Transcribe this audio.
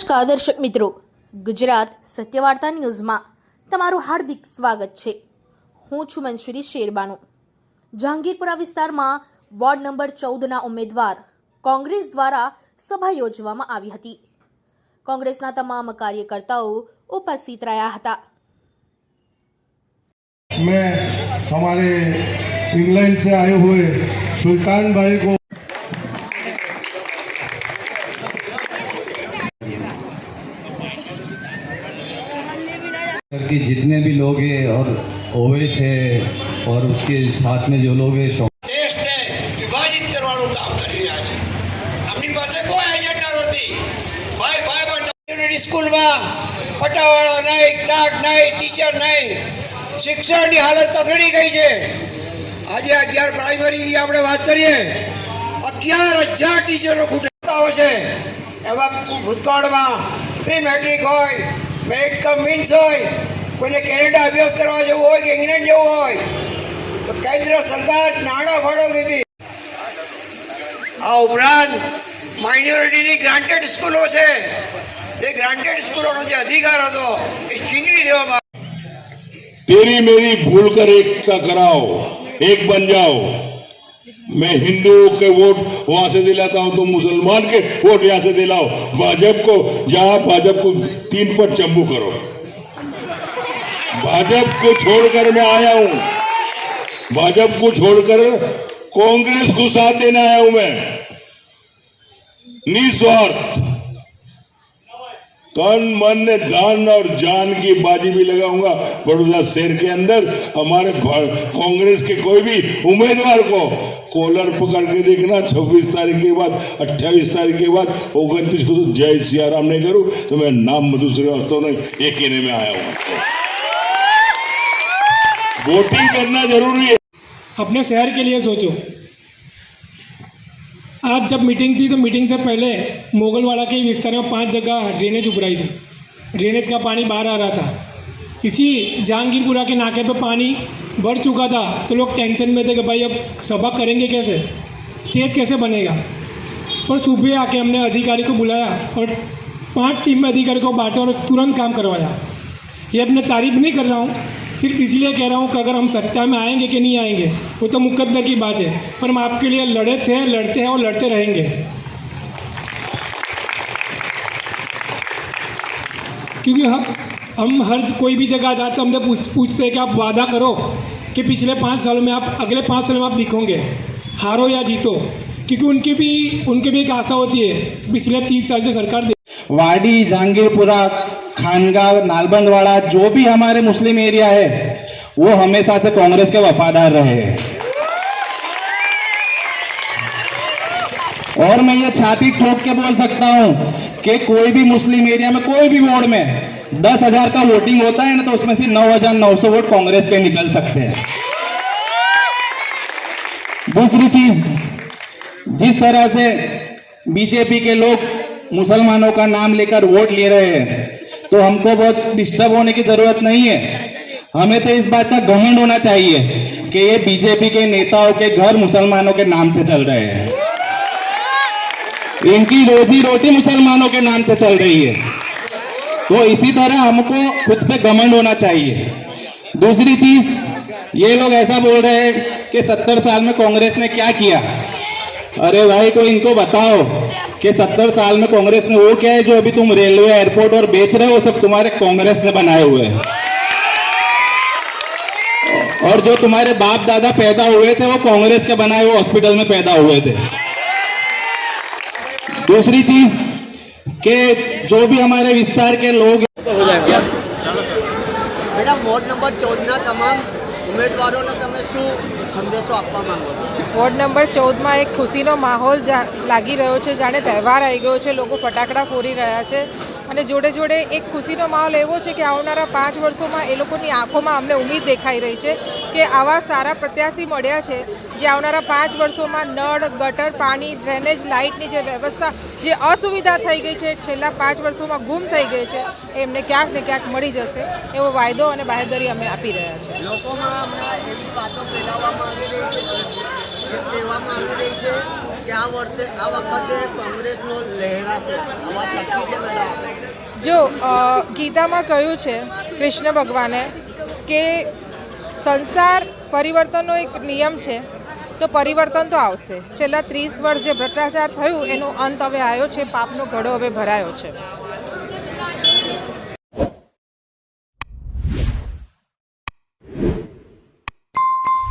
નમસ્કાર દર્શક મિત્રો, ગુજરાત સત્યવાર્તા ન્યૂઝમાં તમારું હાર્દિક સ્વાગત છે। હું છું મંશુરી શેરબાનુ। જહાંગીરપુરા વિસ્તારમાં વોર્ડ નંબર 14ના ઉમેદવાર કોંગ્રેસ દ્વારા સભા યોજવામાં આવી હતી। કોંગ્રેસના તમામ કાર્યકર્તાઓ ઉપસ્થિત રહ્યા હતા। मैं हमारे इंग्लैंड से आए हुए सुल्तान भाई को कि जितने भी लोग हैं और ओवेश है और उसके साथ में जो लोग हैं देश ने विभाजित करवानुं काम करी रह्या छे। अपनी पासे कोई एजेंडा नथी। भाई भाई युनिटी स्कूल में पटावाळा नहीं, क्लार्क नहीं, टीचर नहीं, शिक्षण की हालत तकड़ी गई है। आज 11 प्राइमरी की आपणे बात करिए, 11,000 टीचरों खूटा है। एवं भूतकाल में प्री मैट्रिक हो, मेरिट कम मीन्स हो, कोई कैनेडा अभ्यास करवा जवुं होय कि इंग्लैंड जवुं होय तो केंद्र सरकार नाणां फाळवती हती। आ उपरांत माइनॉरिटी ग्रांटेड स्कूलों से ग्रांटेड स्कूलों जो अधिकार हतो ए छीनवी देवामां। तेरी मेरी भूल कर एकता कराओ, एक बन जाओ। मैं हिंदुओं के वोट वहां से दिलाता हूं तो मुसलमान के वोट यहां से दिलाओ। भाजपा को जहां भाजपा को 3 पर चंबू करो। भाजपा को छोड़कर मैं आया हूं, भाजपा को छोड़कर कांग्रेस को साथ देने आया हूं। मैं निस्वार्थ तन मन धन और जान की बाजी भी लगाऊंगा। बड़ौदा शहर के अंदर हमारे कांग्रेस के कोई भी उम्मीदवार को कॉलर पकड़ के देखना। 26 तारीख के बाद, 28 तारीख के बाद, 29 को तो जय सिया राम नहीं करूं तो मैं नाम मधु श्रीवास्तव नहीं ये कहने में आया हूं। वोटिंग करना जरूरी है। अपने शहर के लिए सोचो। आज जब मीटिंग थी तो मीटिंग से पहले मोगलवाड़ा के विस्तार में 5 जगह ड्रेनेज उभराई थी। ड्रेनेज का पानी बाहर आ रहा था। इसी जहांगीरपुरा के नाके पे पानी बढ़ चुका था तो लोग टेंशन में थे कि भाई अब सभा करेंगे कैसे, स्टेज कैसे बनेगा। और सुबह आके हमने अधिकारी को बुलाया और 5 टीम में अधिकारी को बांटा और तुरंत काम करवाया। ये अपने तारीफ नहीं कर रहा हूँ, सिर्फ इसलिए कह रहा हूँ कि अगर हम सत्ता में आएंगे कि नहीं आएंगे वो तो मुकद्दर की बात है, पर हम आपके लिए लड़े थे, लड़ते हैं और लड़ते रहेंगे। क्योंकि हम हर कोई भी जगह जाते हमसे पूछते हैं कि आप वादा करो कि पिछले 5 सालों में आप, अगले 5 सालों में आप दिखोगे, हारो या जीतो। क्योंकि उनकी भी एक आशा होती है। पिछले 30 साल से सरकार वाडी, जहांगीरपुरा, खानगांव, नालबंदवाड़ा जो भी हमारे मुस्लिम एरिया है वो हमेशा से कांग्रेस के वफादार रहे हैं। और मैं ये छाती ठोक के बोल सकता हूं कि कोई भी मुस्लिम एरिया में कोई भी वार्ड में 10,000 का वोटिंग होता है ना तो उसमें से 9,900 वोट कांग्रेस के निकल सकते हैं। दूसरी चीज, जिस तरह से बीजेपी के लोग मुसलमानों का नाम लेकर वोट ले रहे हैं तो हमको बहुत डिस्टर्ब होने की जरूरत नहीं है। हमें तो इस बात का घमंड होना चाहिए कि ये बीजेपी के नेताओं के घर मुसलमानों के नाम से चल रहे हैं। इनकी रोजी रोटी मुसलमानों के नाम से चल रही है। तो इसी तरह हमको खुद पे घमंड होना चाहिए। दूसरी चीज, ये लोग ऐसा बोल रहे हैं कि 70 साल में कांग्रेस ने क्या किया। अरे भाई कोई इनको बताओ कि 70 साल में कांग्रेस ने वो क्या है जो अभी तुम रेलवे, एयरपोर्ट और बेच रहे हो, सब तुम्हारे कांग्रेस ने बनाए हुए हैं। और जो तुम्हारे बाप दादा पैदा हुए थे वो कांग्रेस के बनाए हुए हॉस्पिटल में पैदा हुए थे। दूसरी चीज कि जो भी हमारे विस्तार के लोग मैडम वोर्ड नंबर 14 तमाम उम्मीदवारों ने तमे शू संदेशो आपवा मांगो छो? वोर्ड नंबर 14 में एक खुशीनो माहौल लागी रह्यो छे, जाने तहेवार आई गयो छे। लोग फटाकड़ा फोड़ी रह्या छे અને જોડે જોડે એક ખુશીનો માહોલ એવો છે કે આવનારા 5 વર્ષોમાં એ લોકોની આંખોમાં અમને ઉમ્મીદ દેખાઈ રહી છે કે આવા સારા પ્રત્યાશી મળ્યા છે જે આવનારા 5 વર્ષોમાં નળ, ગટર, પાણી, ડ્રેનેજ, લાઇટની જે વ્યવસ્થા જે અસુવિધા થઈ ગઈ છે છેલ્લા 5 વર્ષોમાં ગુમ થઈ ગઈ છે એમને ક્યાંક ને ક્યાંક મળી જશે એવો વાયદો અને બાહેધરી અમે આપી રહ્યા છે। લોકોમાં હમણાં એવી વાતો ફેલાવવામાં આવી રહી છે, કહેવામાં આવી રહી છે કે આ વખતે કોંગ્રેસનો લહેરાશે, અવાજ સાચી છે મેડમ? જો ગીતામાં કહ્યું છે કૃષ્ણ ભગવાને કે સંસાર પરિવર્તનનો એક નિયમ છે, તો પરિવર્તન તો આવશે. છેલ્લા 30 વર્ષ જે ભ્રષ્ટાચાર થયું એનો અંત હવે આવ્યો છે, પાપનો ઘડો હવે ભરાયો છે.